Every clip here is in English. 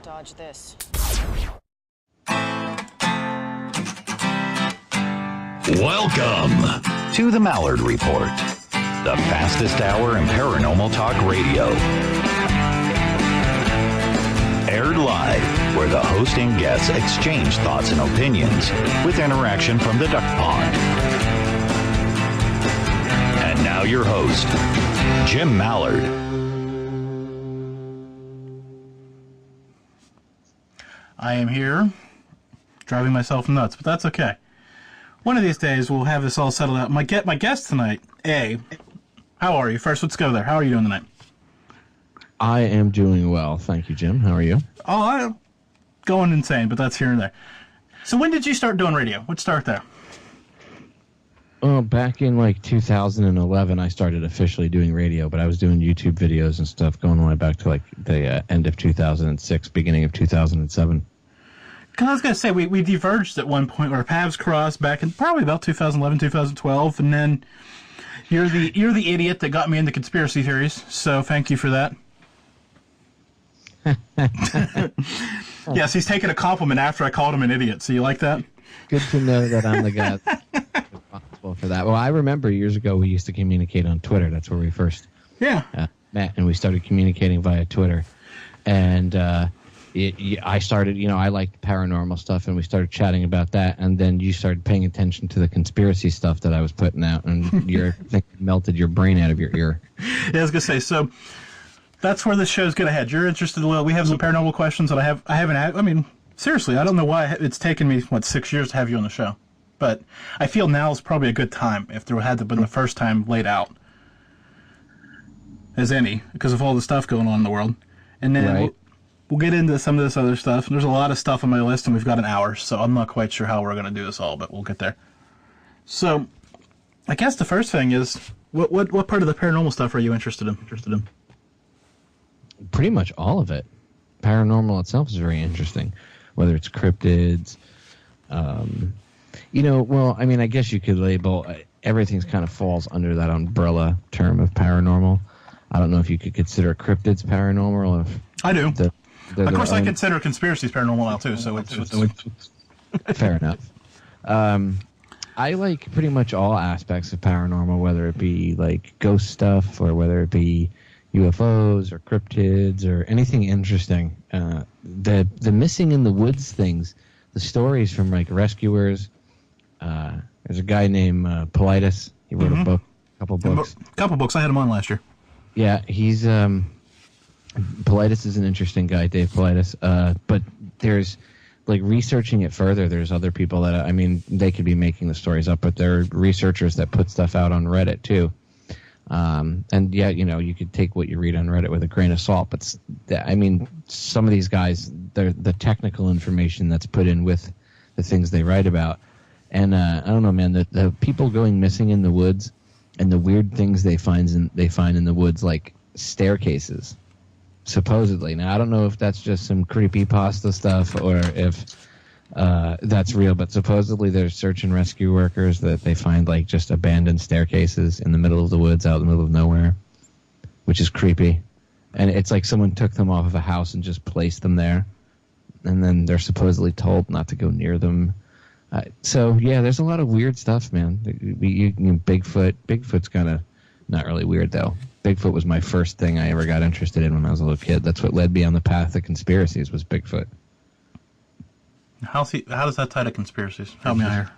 dodge this. Welcome to the Malliard Report, the fastest hour in paranormal talk radio. Aired live, where the host and guests exchange thoughts and opinions with interaction from the duck pond. And now your host, Jim Malliard. I am here, driving myself nuts, but that's okay. One of these days, we'll have this all settled out. My guest tonight, A, how are you? First, let's go there. How are you doing tonight? I am doing well, thank you, Jim. How are you? Oh, I'm going insane, but that's here and there. So when did you start doing radio? Let's start there. Oh, back in like 2011, I started officially doing radio, but I was doing YouTube videos and stuff going all the way back to like the end of 2006, beginning of 2007. Because I was going to say, we diverged at one point, where paths crossed back in probably about 2011, 2012, and then you're the idiot that got me into conspiracy theories, so thank you for that. Yes, he's taking a compliment after I called him an idiot, so you like that? Good to know that I'm the guy responsible for that. Well, I remember years ago we used to communicate on Twitter. That's where we first met, and we started communicating via Twitter. And I started, I liked paranormal stuff, and we started chatting about that. And then you started paying attention to the conspiracy stuff that I was putting out, and your thing melted your brain out of your ear. Yeah, I was going to say, so that's where this show's going to head. You're interested in, we have some paranormal questions that I haven't had. I mean, seriously, I don't know why it's taken me, 6 years to have you on the show. But I feel now is probably a good time, if there had to been the first time laid out as any, because of all the stuff going on in the world. And then we'll get into some of this other stuff. There's a lot of stuff on my list, and we've got an hour, so I'm not quite sure how we're going to do this all, but we'll get there. So, I guess the first thing is, what part of the paranormal stuff are you interested in? Pretty much all of it. Paranormal itself is very interesting, whether it's cryptids. I guess you could label everything's kind of falls under that umbrella term of paranormal. I don't know if you could consider cryptids paranormal. I do. Of course, I consider conspiracies paranormal now too. So it's fair enough. I like pretty much all aspects of paranormal, whether it be like ghost stuff or whether it be UFOs or cryptids or anything interesting. The missing in the woods things, the stories from like rescuers. There's a guy named Politis. He wrote a book, a couple books. I had him on last year. Yeah, he's Politis is an interesting guy, Dave Politis. But there's like researching it further. There's other people that they could be making the stories up, but there are researchers that put stuff out on Reddit too. And yeah, you could take what you read on Reddit with a grain of salt, but some of these guys, the technical information that's put in with the things they write about. And I don't know, man, the people going missing in the woods and the weird things they find in the woods, like staircases, supposedly. Now, I don't know if that's just some creepypasta stuff or if that's real, but supposedly there's search and rescue workers that they find like just abandoned staircases in the middle of the woods, out in the middle of nowhere, which is creepy. And it's like someone took them off of a house and just placed them there, and then they're supposedly told not to go near them. So yeah, there's a lot of weird stuff, man. Bigfoot's kind of not really weird though. Bigfoot was my first thing I ever got interested in when I was a little kid. That's what led me on the path of conspiracies, was Bigfoot. How does that tie to conspiracies? Help me out here.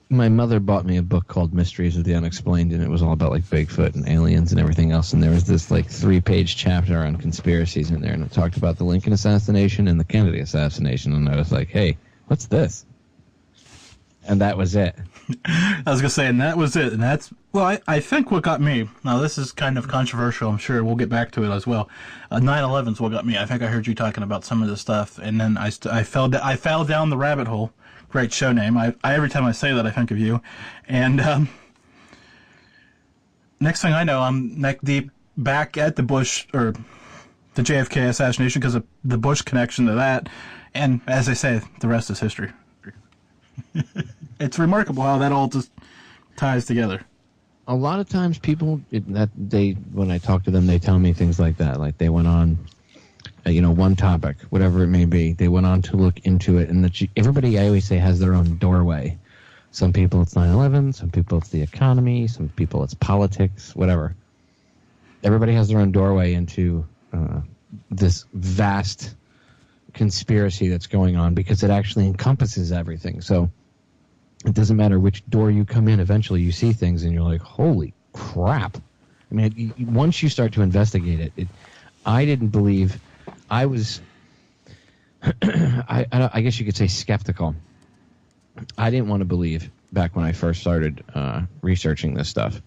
My mother bought me a book called Mysteries of the Unexplained, and it was all about like Bigfoot and aliens and everything else. And there was this like 3-page chapter on conspiracies in there, and it talked about the Lincoln assassination and the Kennedy assassination. And I was like, hey, what's this? And that was it. I was going to say, and that was it. And that's, I think what got me, now this is kind of controversial, I'm sure we'll get back to it as well. 9/11's what got me. I think I heard you talking about some of this stuff, and then I fell down the rabbit hole. Great show name. I every time I say that, I think of you. And next thing I know, I'm neck deep back at the Bush, or the JFK assassination, because of the Bush connection to that. And as they say, the rest is history. It's remarkable how that all just ties together. A lot of times people, when I talk to them, they tell me things like that. Like they went on one topic, whatever it may be. They went on to look into it, and everybody, I always say, has their own doorway. Some people it's 9/11, some people it's the economy, some people it's politics, whatever. Everybody has their own doorway into this vast conspiracy that's going on, because it actually encompasses everything. So it doesn't matter which door you come in, eventually you see things and you're like, holy crap. I mean, once you start to investigate it, I didn't believe. I was, I guess you could say, skeptical. I didn't want to believe back when I first started researching this stuff,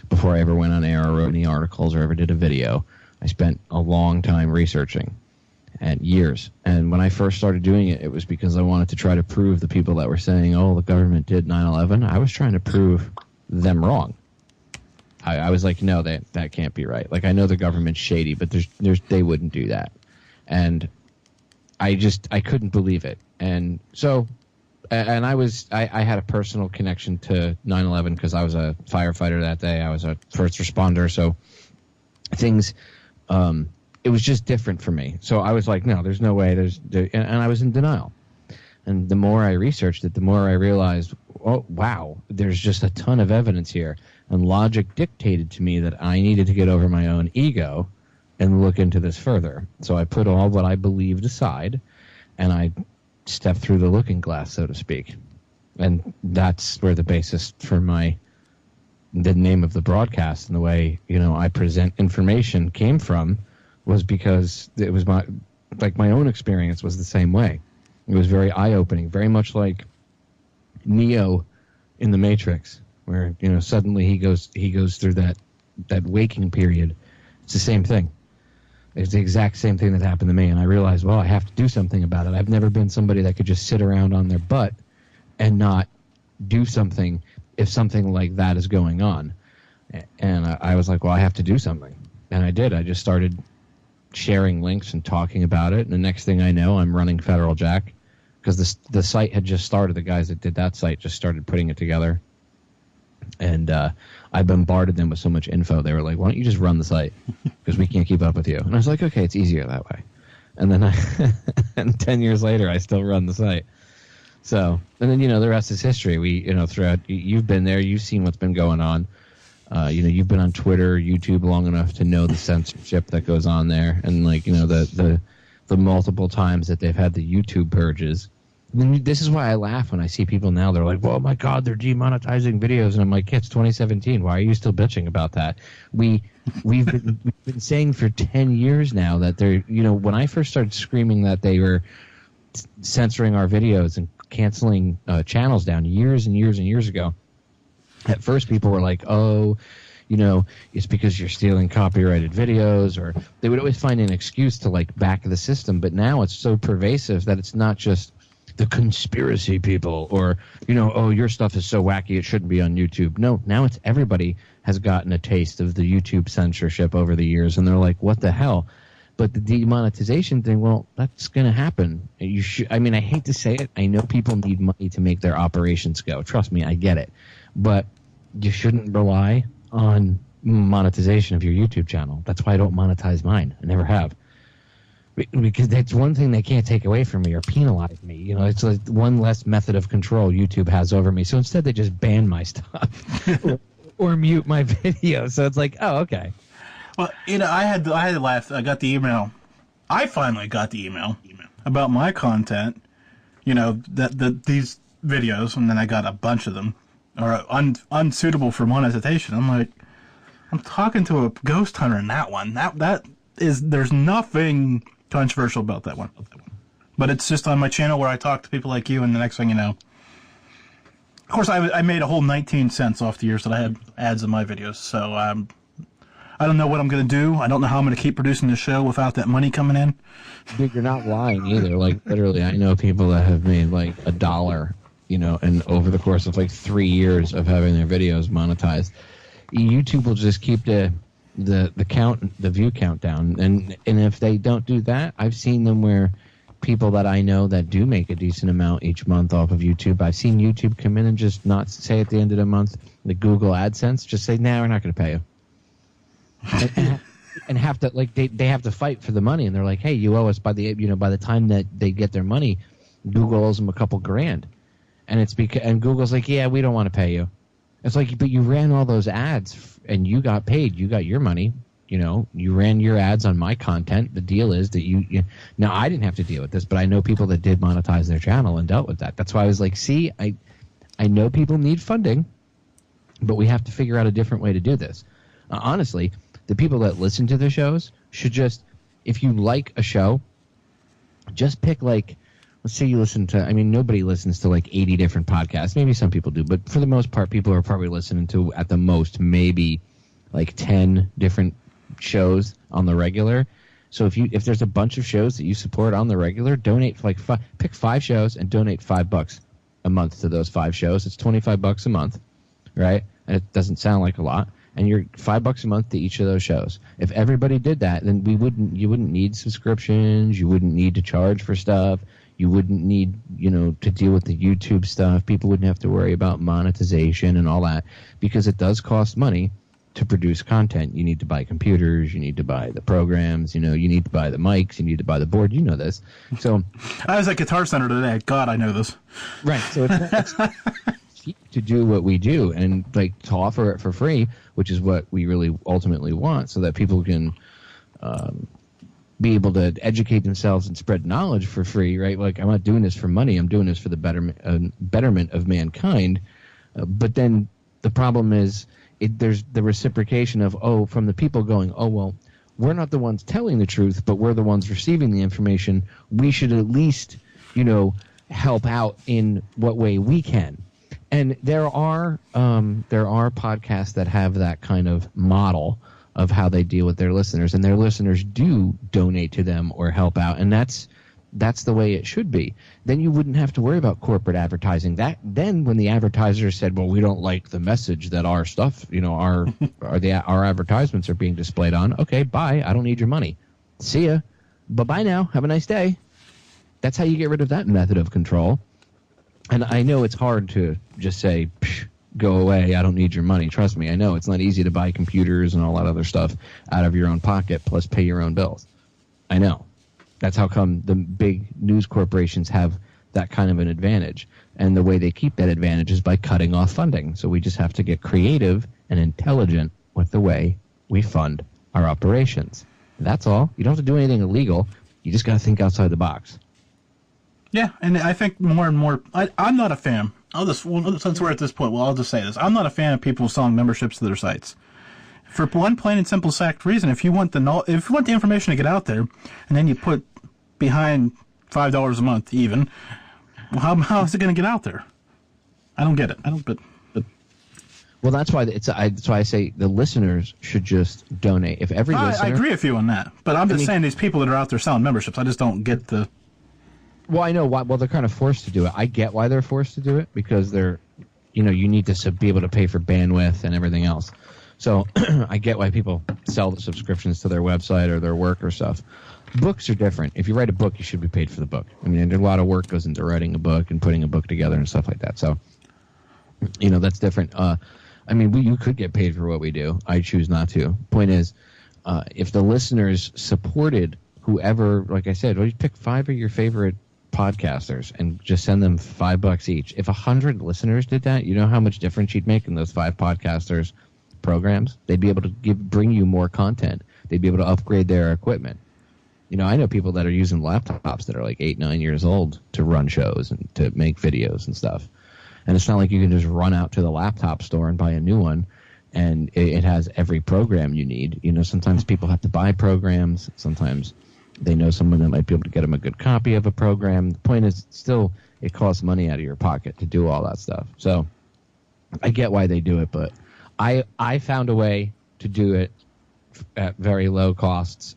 before I ever went on air or wrote any articles or ever did a video. I spent a long time researching, and years. And when I first started doing it, it was because I wanted to try to prove the people that were saying, oh, the government did 9/11. I was trying to prove them wrong. I was like, no, that can't be right. Like, I know the government's shady, but they wouldn't do that. And I couldn't believe it. And so, and I had a personal connection to 9/11 because I was a firefighter that day. I was a first responder. So things, it was just different for me. So I was like, no, there's no way. And I was in denial. And the more I researched it, the more I realized, oh, wow, there's just a ton of evidence here. And logic dictated to me that I needed to get over my own ego and look into this further. So I put all what I believed aside, and I stepped through the looking glass, so to speak. And that's where the basis for the name of the broadcast and the way, I present information came from, was because it was my own experience was the same way. It was very eye-opening, very much like Neo in the Matrix, where suddenly he goes through that waking period. It's the same thing. It's the exact same thing that happened to me, and I realized, well, I have to do something about it. I've never been somebody that could just sit around on their butt and not do something if something like that is going on. And I was like, well, I have to do something, and I did. I just started sharing links and talking about it, and the next thing I know, I'm running Federal Jack, because the site had just started. The guys that did that site just started putting it together. And I bombarded them with so much info. They were like, why don't you just run the site? Because we can't keep up with you. And I was like, okay, it's easier that way. And then and 10 years later, I still run the site. So, and then, the rest is history. We, throughout, you've been there, you've seen what's been going on. You've been on Twitter, YouTube long enough to know the censorship that goes on there. And the multiple times that they've had the YouTube purges. This is why I laugh when I see people now. They're like, "Oh my God, they're demonetizing videos," and I'm like, "It's 2017. Why are you still bitching about that?" We've been saying for 10 years now that they're. When I first started screaming that they were censoring our videos and canceling channels down years and years and years ago, at first people were like, "Oh, it's because you're stealing copyrighted videos," or they would always find an excuse to back the system. But now it's so pervasive that it's not just the conspiracy people, or oh, your stuff is so wacky it shouldn't be on YouTube. No, now it's everybody has gotten a taste of the YouTube censorship over the years, and they're like, what the hell? But the demonetization thing, well, that's going to happen. I hate to say it. I know people need money to make their operations go. Trust me, I get it. But you shouldn't rely on monetization of your YouTube channel. That's why I don't monetize mine. I never have. Because that's one thing they can't take away from me or penalize me. It's like one less method of control YouTube has over me. So instead, they just ban my stuff or mute my video. So it's like, oh, okay. Well, I had laughed. I got the email. I finally got the email about my content. That these videos, and then I got a bunch of them are unsuitable for monetization. I'm like, I'm talking to a ghost hunter in that one. There's nothing controversial about that one. But it's just on my channel where I talk to people like you, and the next thing you know. Of course, I made a whole 19 cents off the years that I had ads in my videos, so I don't know what I'm going to do. I don't know how I'm going to keep producing the show without that money coming in. Dude, you're not lying either. Literally, I know people that have made $1, and over the course of 3 years of having their videos monetized. YouTube will just keep the view count down, and if they don't do that, I've seen them where people that I know that do make a decent amount each month off of YouTube, I've seen YouTube come in and just not say at the end of the month, the Google AdSense, just say, nah, we're not going to pay you. and have to like they have to fight for the money, and they're like, hey, you owe us by the time that they get their money, Google owes them a couple grand, and it's because Google's like, yeah, we don't want to pay you. It's like, but you ran all those ads and you got paid, you got your money. You ran your ads on my content. The deal is that you now I didn't have to deal with this, but I know people that did monetize their channel and dealt with that. That's why I was like, see, I know people need funding, but we have to figure out a different way to do this. Honestly, the people that listen to the shows should just, if you like a show, just pick like, let's say you listen to, I mean, nobody listens to like 80 different podcasts. Maybe some people do, but for the most part, people are probably listening to, at the most, maybe like 10 different shows on the regular. So if there's a bunch of shows that you support on the regular, donate for like pick 5 shows and donate $5 a month to those 5 shows. It's $25 a month, right? And it doesn't sound like a lot. And you're $5 a month to each of those shows. If everybody did that, then you wouldn't need subscriptions. You wouldn't need to charge for stuff. You wouldn't need, to deal with the YouTube stuff. People wouldn't have to worry about monetization and all that, because it does cost money to produce content. You need to buy computers, you need to buy the programs, you need to buy the mics, you need to buy the board. You know this. So I was at Guitar Center today. God, I know this. Right. So it's cheap to do what we do, and like to offer it for free, which is what we really ultimately want, so that people can be able to educate themselves and spread knowledge for free, right? Like, I'm not doing this for money. I'm doing this for the betterment of mankind. But then the problem is, there's the reciprocation of, from the people going, well, we're not the ones telling the truth, but we're the ones receiving the information. We should at least, help out in what way we can. And there are podcasts that have that kind of model of how they deal with their listeners, and their listeners do donate to them or help out, and that's the way it should be. Then you wouldn't have to worry about corporate advertising. Then when the advertisers said, well, we don't like the message that our stuff, our advertisements are being displayed on, okay, bye, I don't need your money. See ya. Bye-bye now. Have a nice day. That's how you get rid of that method of control. And I know it's hard to just say, go away, I don't need your money. Trust me, I know it's not easy to buy computers and all that other stuff out of your own pocket, plus pay your own bills. I know. That's how come the big news corporations have that kind of an advantage. And the way they keep that advantage is by cutting off funding. So we just have to get creative and intelligent with the way we fund our operations. That's all. You don't have to do anything illegal. You just got to think outside the box. Yeah, and I think more and more, I'm not a fan. Since we're at this point, I'll just say this. I'm not a fan of people selling memberships to their sites. For one plain and simple fact reason, if you want the information to get out there, and then you put behind $5 a month even, well, how is it going to get out there? I don't get it. Well, that's why that's why I say the listeners should just donate. If every listener, I agree with you on that, but I'm just saying these people that are out there selling memberships, I just don't get the. Well, I know why. Well, they're kind of forced to do it. I get why they're forced to do it, because they're, you need to be able to pay for bandwidth and everything else. So I get why people sell the subscriptions to their website or their work or stuff. Books are different. If you write a book, you should be paid for the book. I mean, a lot of work goes into writing a book and putting a book together and stuff like that. So, that's different. You could get paid for what we do. I choose not to. Point is, if the listeners supported whoever, like I said, you pick 5 of your favorite podcasters and just send them $5 each. If 100 listeners did that, you know how much difference you'd make in those 5 podcasters' programs? They'd be able to bring you more content. They'd be able to upgrade their equipment. I know people that are using laptops that are like 8, 9 years old to run shows and to make videos and stuff. And it's not like you can just run out to the laptop store and buy a new one and it has every program you need. Sometimes people have to buy programs. Sometimes they know someone that might be able to get them a good copy of a program. The point is, still, it costs money out of your pocket to do all that stuff. So I get why they do it, but I found a way to do it at very low costs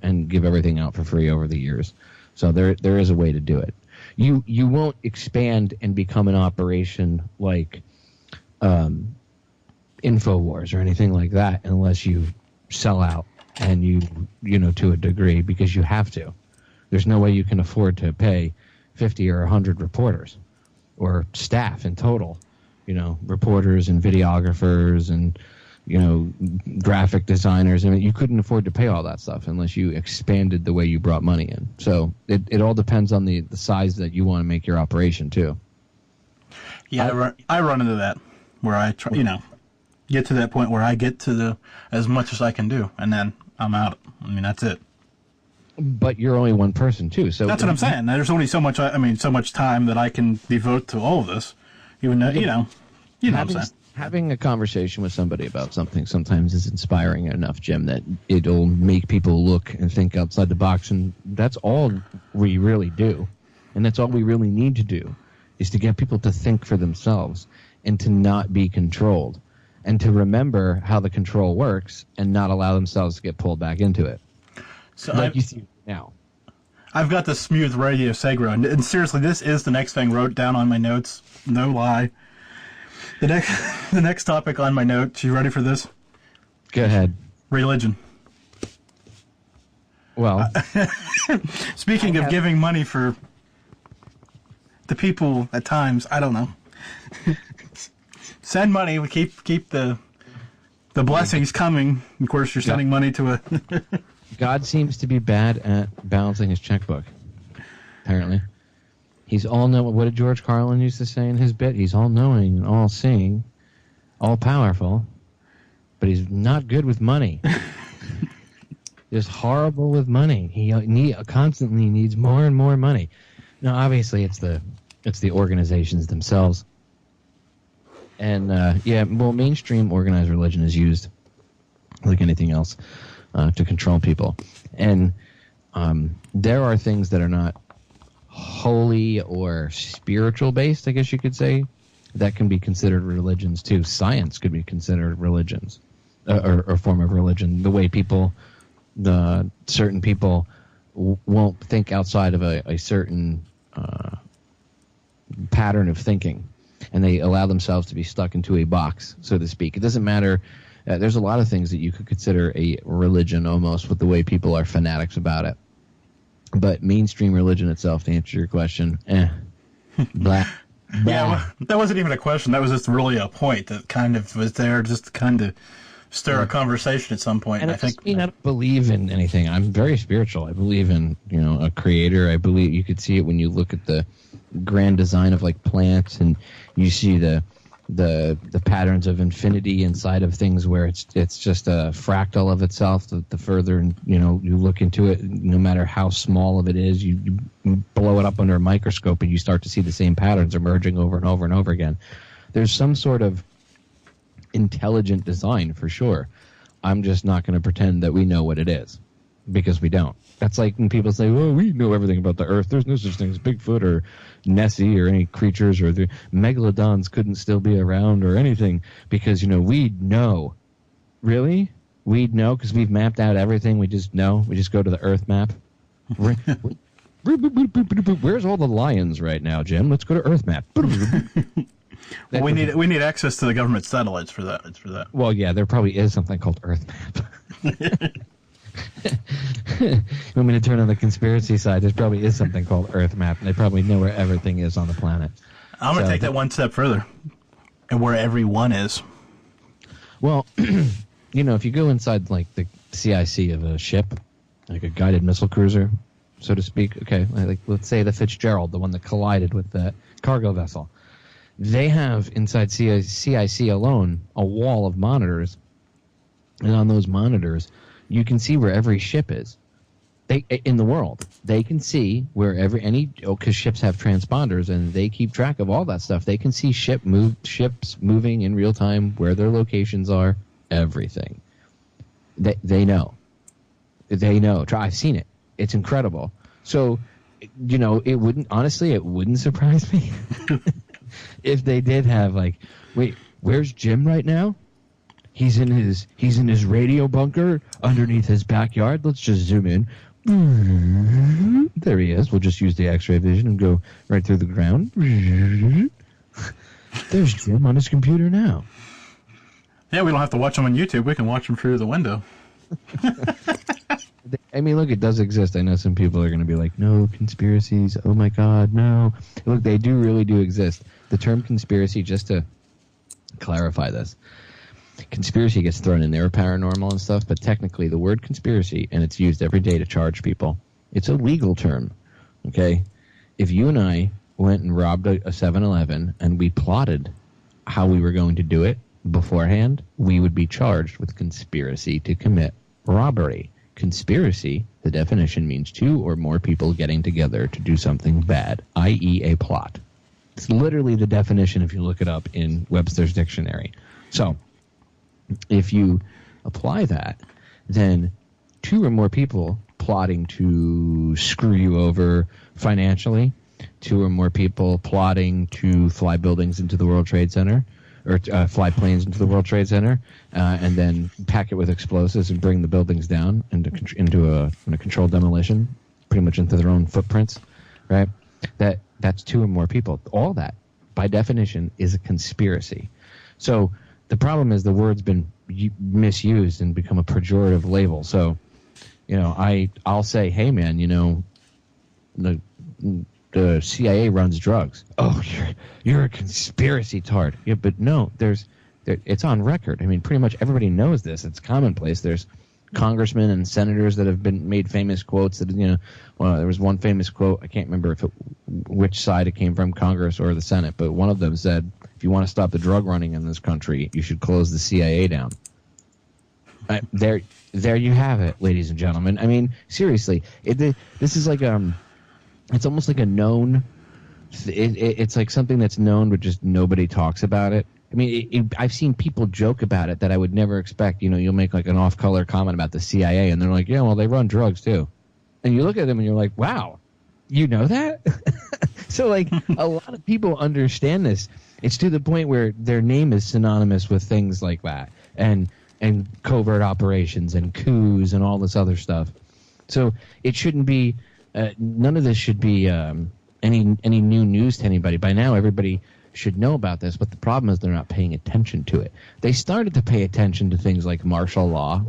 and give everything out for free over the years. So there is a way to do it. You won't expand and become an operation like InfoWars or anything like that unless you sell out and you to a degree, because you have to. There's no way you can afford to pay 50 or 100 reporters or staff in total, reporters and videographers and graphic designers. I mean, you couldn't afford to pay all that stuff unless you expanded the way you brought money in. So it all depends on the size that you want to make your operation too. Yeah, I run into that where I try, get to that point where I get to as much as I can do, and then I'm out. I mean, that's it. But you're only one person too, so that's what I'm saying. There's only so much. So much time that I can devote to all of this. Even though, what I'm saying. Having a conversation with somebody about something sometimes is inspiring enough, Jim, that it'll make people look and think outside the box, and that's all we really do, and that's all we really need to do, is to get people to think for themselves and to not be controlled, and to remember how the control works and not allow themselves to get pulled back into it. So like you see now. I've got the smooth radio segue, and seriously, this is the next thing wrote down on my notes. No lie. The next topic on my notes. You ready for this? Go ahead. Religion. Well, speaking of giving money for the people at times, I don't know. Send money. We keep the blessings coming. Of course, you're sending money to a. God seems to be bad at balancing his checkbook. Apparently. He's all-knowing. What did George Carlin used to say in his bit? He's all-knowing and all-seeing, all-powerful, but he's not good with money. Just horrible with money. He constantly needs more and more money. Now, obviously, it's the organizations themselves. And, mainstream organized religion is used, like anything else, to control people. And there are things that are not holy or spiritual based, I guess you could say, that can be considered religions too. Science could be considered religions, or a form of religion. The way certain people won't think outside of a certain pattern of thinking, and they allow themselves to be stuck into a box, so to speak. It doesn't matter. There's a lot of things that you could consider a religion almost, with the way people are fanatics about it. But mainstream religion itself, to answer your question, blah. Yeah, well, that wasn't even a question. That was just really a point that kind of was there just to kind of stir a conversation at some point. And I don't believe in anything. I'm very spiritual. I believe in a creator. I believe you could see it when you look at the grand design of like plants, and you see the patterns of infinity inside of things, where it's just a fractal of itself. The further you look into it, no matter how small of it is, you blow it up under a microscope and you start to see the same patterns emerging over and over and over again. There's some sort of intelligent design for sure. I'm just not going to pretend that we know what it is, because we don't. That's like when people say, "Well, we know everything about the Earth. There's no such thing as Bigfoot or Nessie or any creatures, or the megalodons couldn't still be around or anything," because we'd know. Really? We'd know because we've mapped out everything. We just know. We just go to the Earth map. Where's all the lions right now, Jim? Let's go to Earth map. Well, we need access to the government satellites for that. It's for that. Well, yeah, there probably is something called Earth map. You want me to turn on the conspiracy side? There probably is something called Earth map, and they probably know where everything is on the planet. I'm going to take that one step further, and where everyone is. Well, if you go inside like the CIC of a ship, like a guided missile cruiser, so to speak, okay, like let's say the Fitzgerald, the one that collided with the cargo vessel, they have inside CIC alone a wall of monitors, and on those monitors, you can see where every ship is. In the world, they can see wherever because ships have transponders and they keep track of all that stuff. They can see ships moving in real time, where their locations are, everything. They know. They know. I've seen it. It's incredible. So, it wouldn't surprise me if they did have wait, where's Jim right now? He's in his radio bunker underneath his backyard. Let's just zoom in. There he is. We'll just use the X-ray vision and go right through the ground. There's Jim on his computer now. Yeah, we don't have to watch him on YouTube. We can watch him through the window. I mean, look, it does exist. I know some people are going to be like, no, conspiracies. Oh, my God, no. Look, they really do exist. The term conspiracy, just to clarify this, conspiracy gets thrown in there, paranormal and stuff, but technically the word conspiracy, and it's used every day to charge people, it's a legal term, okay? If you and I went and robbed a 7-Eleven and we plotted how we were going to do it beforehand, we would be charged with conspiracy to commit robbery. Conspiracy, the definition, means two or more people getting together to do something bad, i.e. a plot. It's literally the definition if you look it up in Webster's dictionary. So, if you apply that, then two or more people plotting to screw you over financially, two or more people plotting to fly buildings into the World Trade Center, or fly planes into the World Trade Center, and then pack it with explosives and bring the buildings down into a controlled demolition, pretty much into their own footprints, right? That's two or more people. All that, by definition, is a conspiracy. So the problem is the word's been misused and become a pejorative label. So, I'll say, hey, man, the CIA runs drugs. Oh, you're a conspiracy tard. Yeah, but no, it's on record. I mean, pretty much everybody knows this. It's commonplace. There's congressmen and senators that have been made famous quotes that, there was one famous quote. I can't remember which side it came from, Congress or the Senate, but one of them said, if you want to stop the drug running in this country, you should close the CIA down. There you have it, ladies and gentlemen. I mean, seriously, this is like it's almost like a known. It's like something that's known, but just nobody talks about it. I mean, I've seen people joke about it that I would never expect. You'll make like an off-color comment about the CIA, and they're like, "Yeah, well, they run drugs too." And you look at them, and you're like, "Wow, you know that?" So, like, a lot of people understand this. It's to the point where their name is synonymous with things like that, and covert operations and coups and all this other stuff. So it shouldn't be. None of this should be any new news to anybody. By now, everybody should know about this, but the problem is they're not paying attention to it. They started to pay attention to things like martial law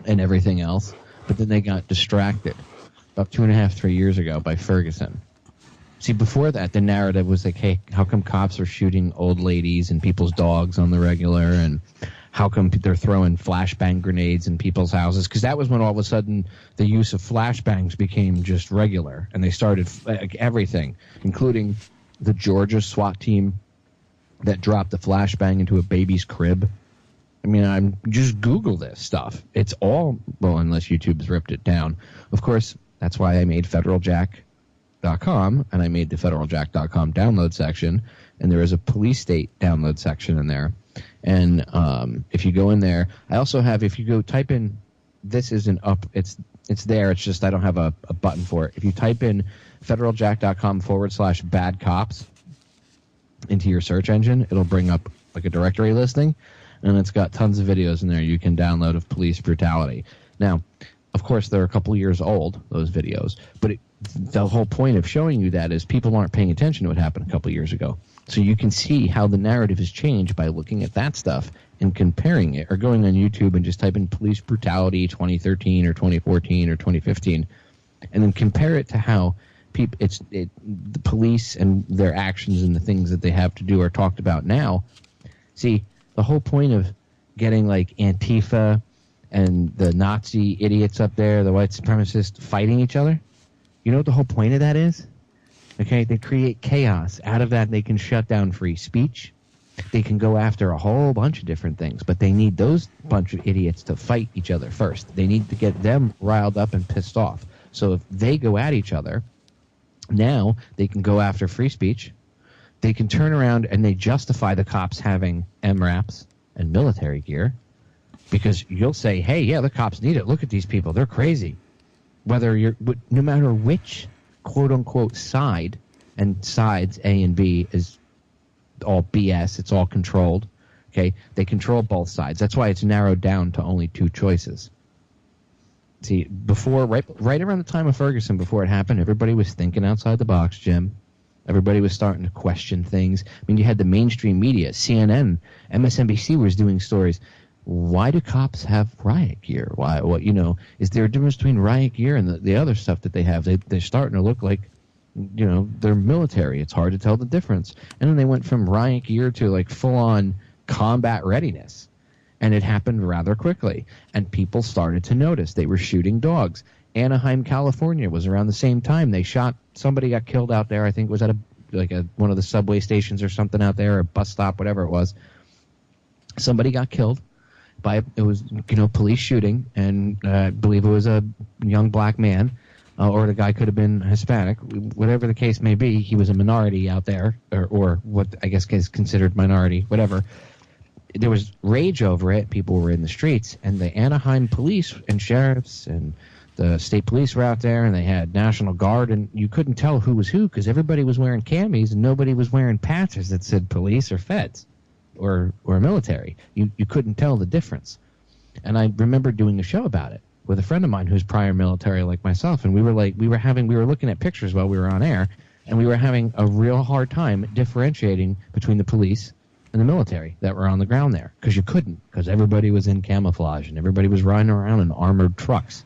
and everything else, but then they got distracted about 2.5, 3 years ago by Ferguson. See, before that, the narrative was like, hey, how come cops are shooting old ladies and people's dogs on the regular, and how come they're throwing flashbang grenades in people's houses? Because that was when all of a sudden the use of flashbangs became just regular, and they started everything, including the Georgia SWAT team that dropped a flashbang into a baby's crib. I mean, just Google this stuff. It's all, well, unless YouTube's ripped it down. Of course, that's why I made federaljack.com, and I made the federaljack.com download section, and there is a police state download section in there. And if you go in there, I also have, if you go type in, this isn't up, it's there, it's just I don't have a button for it. If you type in federaljack.com/bad cops into your search engine, it'll bring up like a directory listing, and it's got tons of videos in there you can download of police brutality. Now, of course, they're a couple years old, those videos, but the whole point of showing you that is people aren't paying attention to what happened a couple years ago. So you can see how the narrative has changed by looking at that stuff and comparing it, or going on YouTube and just type in police brutality 2013 or 2014 or 2015, and then compare it to how the police and their actions and the things that they have to do are talked about now. See, the whole point of getting like Antifa and the Nazi idiots up there, the white supremacists fighting each other, you know what the whole point of that is? Okay, they create chaos. Out of that, they can shut down free speech. They can go after a whole bunch of different things, but they need those bunch of idiots to fight each other first. They need to get them riled up and pissed off. So if they go at each other, now they can go after free speech. They can turn around and they justify the cops having MRAPs and military gear, because you'll say, hey, yeah, the cops need it. Look at these people. They're crazy. No matter which quote-unquote side, and sides A and B is all BS. It's all controlled. Okay, they control both sides. That's why it's narrowed down to only two choices. See, before, right around the time of Ferguson, before it happened, everybody was thinking outside the box, Jim. Everybody was starting to question things. I mean, you had the mainstream media, CNN, MSNBC was doing stories. Why do cops have riot gear? Why? What? Is there a difference between riot gear and the other stuff that they have? They're starting to look like, they're military. It's hard to tell the difference. And then they went from riot gear to like full-on combat readiness. And it happened rather quickly. And people started to notice. They were shooting dogs. Anaheim, California was around the same time. They shot, somebody got killed out there. I think it was at one of the subway stations or something out there, or a bus stop, whatever it was. Somebody got killed by, it was, police shooting, and I believe it was a young black man, or the guy could have been Hispanic, whatever the case may be. He was a minority out there, or what I guess is considered minority, whatever. There was rage over it. People were in the streets, and the Anaheim police and sheriffs and the state police were out there, and they had National Guard, and you couldn't tell who was who because everybody was wearing camis and nobody was wearing patches that said police or feds or military. You couldn't tell the difference. And I remember doing a show about it with a friend of mine who's prior military like myself, and we were looking at pictures while we were on air, and we were having a real hard time differentiating between the police and the military that were on the ground there, because you couldn't, because everybody was in camouflage and everybody was riding around in armored trucks.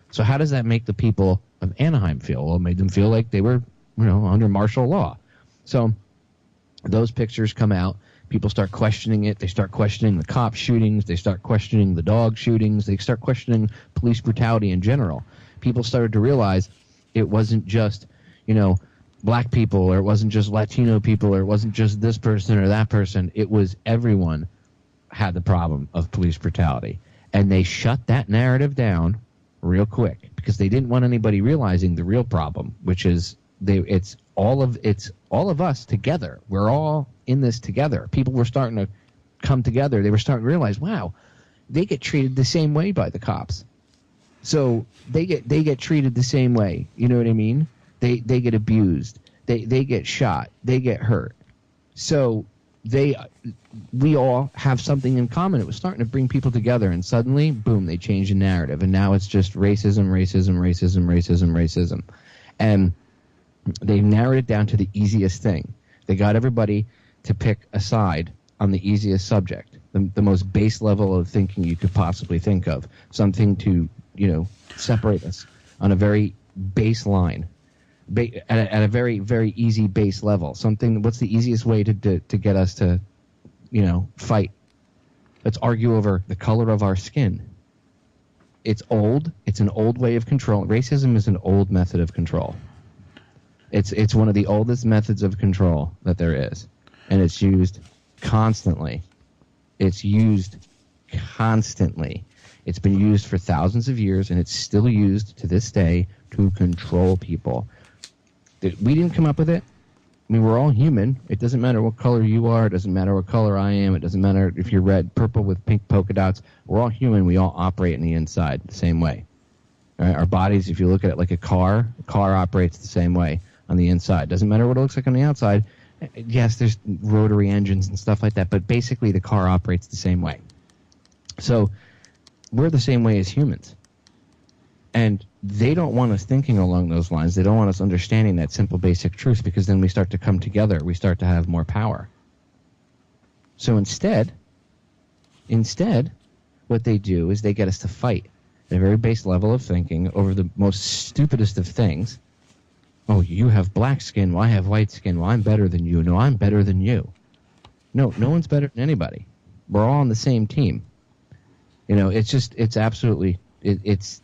So how does that make the people of Anaheim feel? Well, it made them feel like they were, under martial law. So those pictures come out. People start questioning it. They start questioning the cop shootings. They start questioning the dog shootings. They start questioning police brutality in general. People started to realize it wasn't just, black people, or it wasn't just Latino people, or it wasn't just this person or that person. It was everyone had the problem of police brutality. And they shut that narrative down real quick because they didn't want anybody realizing the real problem, which is it's all of us together. We're all in this together. People were starting to come together. They were starting to realize, wow, they get treated the same way by the cops. So they get treated the same way. You know what I mean? They get abused. They get shot. They get hurt. So we all have something in common. It was starting to bring people together, and suddenly, boom, they changed the narrative, and now it's just racism. And they narrowed it down to the easiest thing. They got everybody to pick a side on the easiest subject, the most base level of thinking you could possibly think of, something to, separate us on a very baseline, at a very, very easy base level. Something, what's the easiest way to get us to, fight? Let's argue over the color of our skin. It's old. It's an old way of control. Racism is an old method of control. It's one of the oldest methods of control that there is, and it's used constantly. It's been used for thousands of years, and it's still used to this day to control people. We didn't come up with it. I mean, we're all human. It doesn't matter what color you are. It doesn't matter what color I am. It doesn't matter if you're red, purple with pink polka dots. We're all human. We all operate in the inside the same way. All right? Our bodies, if you look at it like a car operates the same way on the inside. Doesn't matter what it looks like on the outside. Yes, there's rotary engines and stuff like that, but basically the car operates the same way. So we're the same way as humans. And they don't want us thinking along those lines. They don't want us understanding that simple, basic truth, because then we start to come together. We start to have more power. So instead, what they do is they get us to fight at a very base level of thinking over the most stupidest of things. Oh, you have black skin. Well, I have white skin. Well, I'm better than you. No, I'm better than you. No one's better than anybody. We're all on the same team. It's absolutely, it's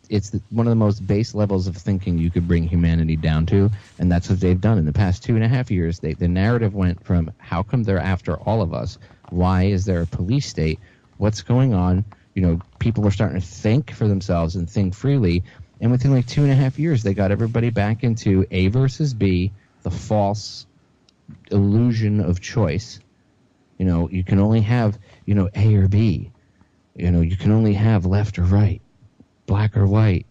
one of the most base levels of thinking you could bring humanity down to, and that's what they've done in the past 2.5 years. The narrative went from how come they're after all of us? Why is there a police state? What's going on? People are starting to think for themselves and think freely. And within like 2.5 years, they got everybody back into A versus B, the false illusion of choice. You can only have, A or B. You can only have left or right, black or white,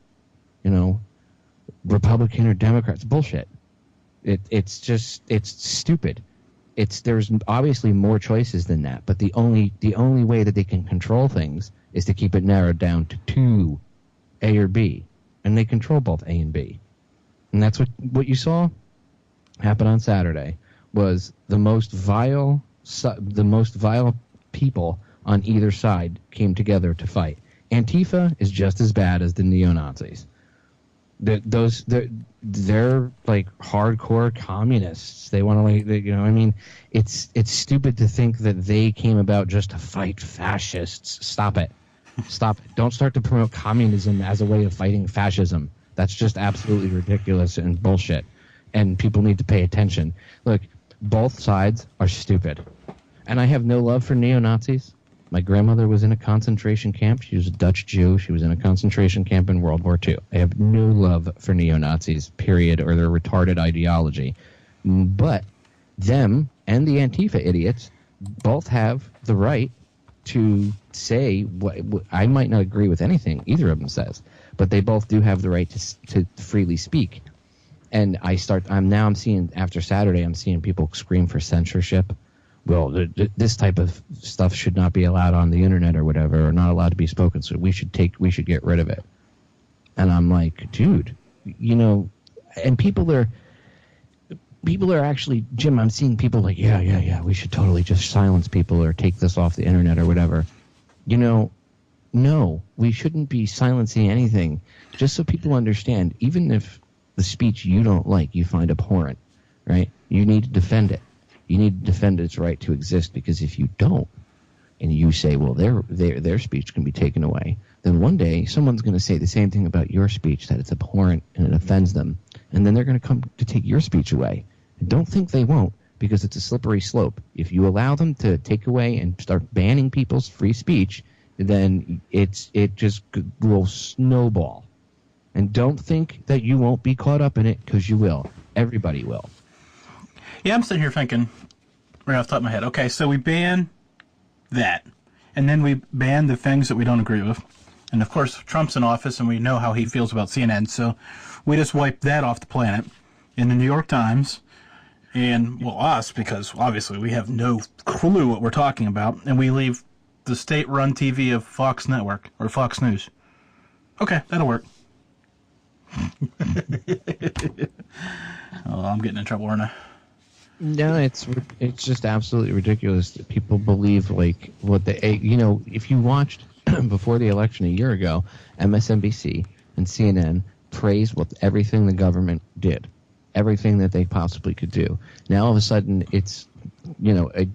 Republican or Democrat. It's bullshit. It's stupid. There's obviously more choices than that, but the only way that they can control things is to keep it narrowed down to 2, A or B. And they control both A and B. And that's what you saw happen on Saturday, was the most vile people on either side came together to fight. Antifa is just as bad as the neo-Nazis. they're like hardcore communists. They want to I mean, it's stupid to think that they came about just to fight fascists. Stop it. Stop it. Don't start to promote communism as a way of fighting fascism. That's just absolutely ridiculous and bullshit. And people need to pay attention. Look, both sides are stupid. And I have no love for neo-Nazis. My grandmother was in a concentration camp. She was a Dutch Jew. She was in a concentration camp in World War II. I have no love for neo-Nazis, period, or their retarded ideology. But them and the Antifa idiots both have the right to say what I might not agree with anything either of them says, but they both do have the right to freely speak. And I'm seeing after Saturday, I'm seeing people scream for censorship. Well, this type of stuff should not be allowed on the internet or whatever, or not allowed to be spoken. So we should get rid of it. And I'm like, dude, and people are actually, Jim, I'm seeing people like, yeah, we should totally just silence people or take this off the internet or whatever. No, we shouldn't be silencing anything. Just so people understand, even if the speech you don't like, you find abhorrent, right? You need to defend it. You need to defend its right to exist, because if you don't, and you say, well, their speech can be taken away, then one day someone's going to say the same thing about your speech, that it's abhorrent and it offends them, and then they're going to come to take your speech away. And don't think they won't, because it's a slippery slope. If you allow them to take away and start banning people's free speech, then it just will snowball. And don't think that you won't be caught up in it, because you will. Everybody will. Yeah, I'm sitting here thinking, right off the top of my head, okay, so we ban that, and then we ban the things that we don't agree with. And, of course, Trump's in office, and we know how he feels about CNN, so we just wipe that off the planet. In the New York Times, and, well, us, because obviously we have no clue what we're talking about, and we leave the state-run TV of Fox Network, or Fox News. Okay, that'll work. Oh, I'm getting in trouble, aren't I? No, it's just absolutely ridiculous that people believe like what they, if you watched before the election a year ago, MSNBC and CNN praised everything the government did, everything that they possibly could do. Now all of a sudden it's,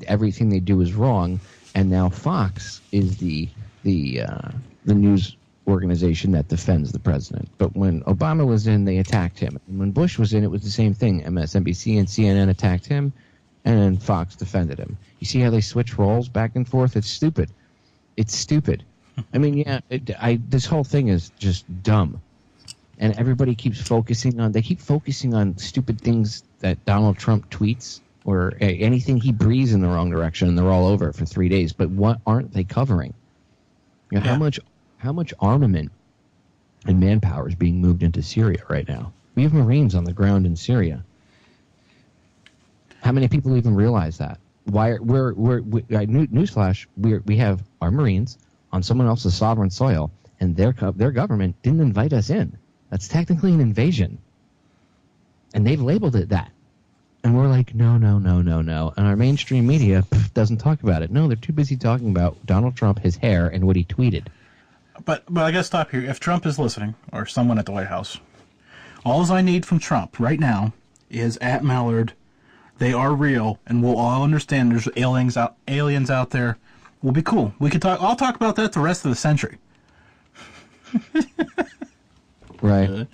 everything they do is wrong, and now Fox is the news organization that defends the president. But when Obama was in, they attacked him. And when Bush was in, it was the same thing. MSNBC and CNN attacked him, and then Fox defended him. You see how they switch roles back and forth? It's stupid. It's stupid. I mean, yeah, this whole thing is just dumb. And everybody keeps focusing on stupid things that Donald Trump tweets, or anything he breathes in the wrong direction, and they're all over it for 3 days. But what aren't they covering? How much armament and manpower is being moved into Syria right now? We have Marines on the ground in Syria. How many people even realize that? Newsflash, we have our Marines on someone else's sovereign soil, and their government didn't invite us in. That's technically an invasion. And they've labeled it that. And we're like, no. And our mainstream media doesn't talk about it. No, they're too busy talking about Donald Trump, his hair, and what he tweeted. But I gotta stop here. If Trump is listening, or someone at the White House, all I need from Trump right now is at Malliard. They are real, and we'll all understand there's aliens out there. We'll be cool. We could talk. I'll talk about that the rest of the century. Right.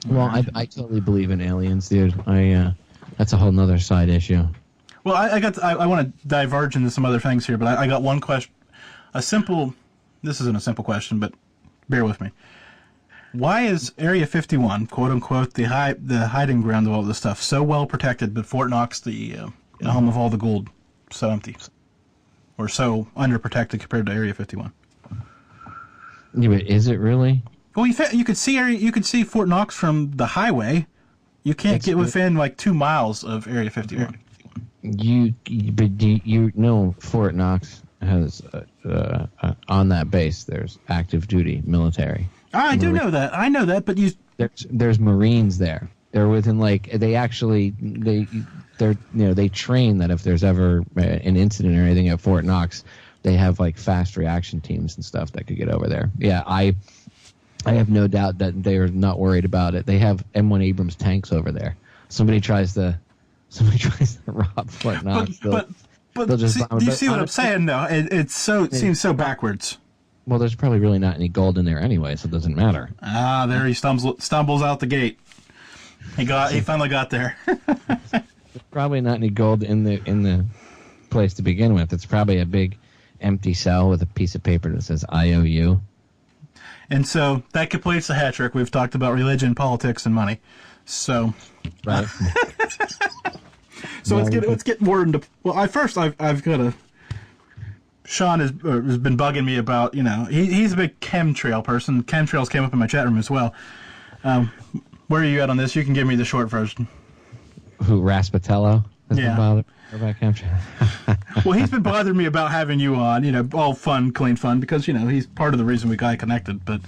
Well, I totally believe in aliens, dude. That's a whole nother side issue. Well, I want to diverge into some other things here, but I got one question. This isn't a simple question, but bear with me. Why is Area 51, quote unquote, the hiding ground of all this stuff, so well protected, but Fort Knox, the home of all the gold, so empty, or so underprotected compared to Area 51? Yeah, but is it really? Well, you could see Fort Knox from the highway. You can't get within like 2 miles of Area 51. You know Fort Knox has on that base there's active duty military. I do know that. I know that, but there's Marines there. They're within they train that if there's ever an incident or anything at Fort Knox, they have like fast reaction teams and stuff that could get over there. Yeah, I have no doubt that they are not worried about it. They have M1 Abrams tanks over there. Somebody tries to rob Fort Knox. But do you see what I'm saying? Though it seems so backwards. Well, there's probably really not any gold in there anyway, so it doesn't matter. Ah, there he stumbles out the gate. He finally got there. There's probably not any gold in the place to begin with. It's probably a big empty cell with a piece of paper that says IOU. And so that completes the hat trick. We've talked about religion, politics, and money. So, right. So let's get more into. Well, I've got a. Sean has been bugging me about, he's a big chemtrail person. Chemtrails came up in my chat room as well. Where are you at on this? You can give me the short version. Who, Raspatello? Has been bothered about chemtrails? Well, he's been bothering me about having you on, all fun, clean fun, because, he's part of the reason we got connected. But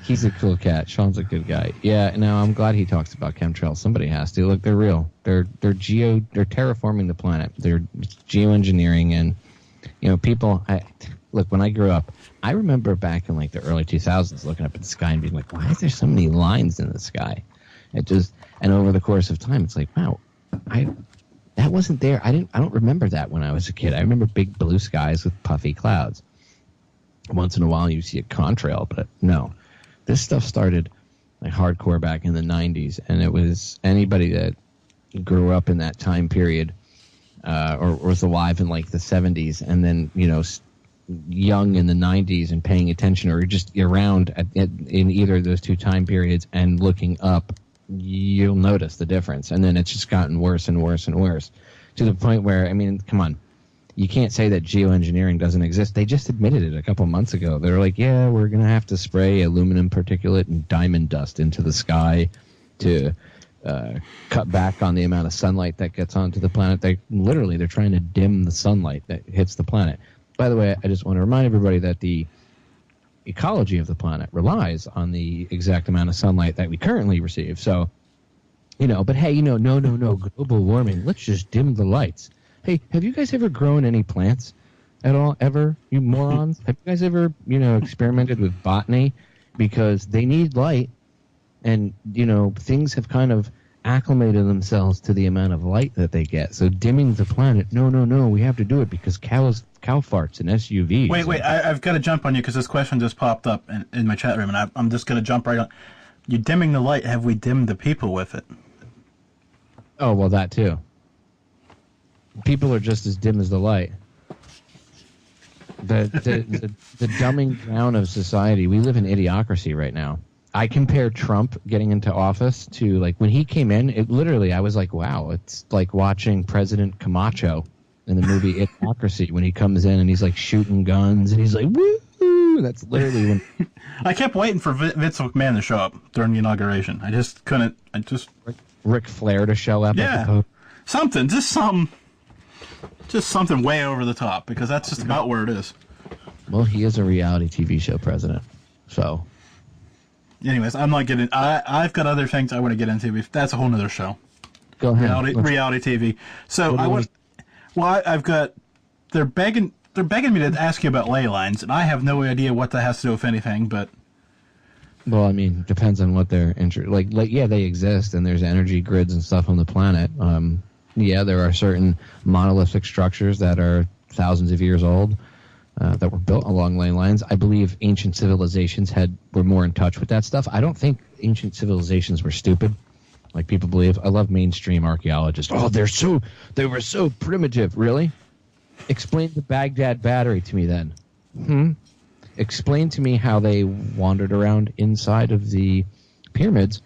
he's a cool cat. Sean's a good guy. Yeah, no, I'm glad he talks about chemtrails. Somebody has to. Look, they're real. They're terraforming the planet. They're geoengineering, and people. Look, when I grew up, I remember back in like the early 2000s looking up at the sky and being like, why is there so many lines in the sky? And over the course of time, it's like, wow, that wasn't there. I don't remember that when I was a kid. I remember big blue skies with puffy clouds. Once in a while you see a contrail, but no. This stuff started like hardcore back in the 90s, and it was anybody that grew up in that time period or was alive in like the 70s, and then young in the 90s and paying attention, or just around in either of those two time periods and looking up, you'll notice the difference. And then it's just gotten worse and worse and worse, to the point where, I mean, come on, you can't say that geoengineering doesn't exist. They just admitted it a couple months ago. They're like, yeah, we're going to have to spray aluminum particulate and diamond dust into the sky to cut back on the amount of sunlight that gets onto the planet. They're trying to dim the sunlight that hits the planet. By the way, I just want to remind everybody that the ecology of the planet relies on the exact amount of sunlight that we currently receive. So, but hey, no, global warming. Let's just dim the lights. Hey, have you guys ever grown any plants at all? Ever? You morons? Have you guys ever, experimented with botany? Because they need light, and, things have kind of acclimated themselves to the amount of light that they get. So dimming the planet, no, we have to do it because cow farts and SUVs. Wait, I've got to jump on you because this question just popped up in my chat room, and I'm just going to jump right on. You dimming the light, have we dimmed the people with it? Oh, well, that too. People are just as dim as the light. The dumbing down of society. We live in idiocracy right now. I compare Trump getting into office to, like, when he came in, I was like, wow, it's like watching President Camacho in the movie Idiocracy when he comes in and he's like shooting guns and he's like, woo! That's literally when... I kept waiting for Vince McMahon to show up during the inauguration. I just couldn't. Ric Flair to show up. Yeah, something way over the top, because that's just about where it is. Well, he is a reality TV show president, so... Anyways, I'm not getting... I've got other things I want to get into. That's a whole nother show. Go ahead. Reality TV. So I've got... They're begging me to ask you about ley lines, and I have no idea what that has to do with anything, but... Well, I mean, depends on what they're interested... Like, yeah, they exist, and there's energy grids and stuff on the planet. Yeah, there are certain monolithic structures that are thousands of years old that were built along ley lines. I believe ancient civilizations were more in touch with that stuff. I don't think ancient civilizations were stupid, like people believe. I love mainstream archaeologists. Oh, they were so primitive. Really? Explain the Baghdad battery to me then. Explain to me how they wandered around inside of the pyramids.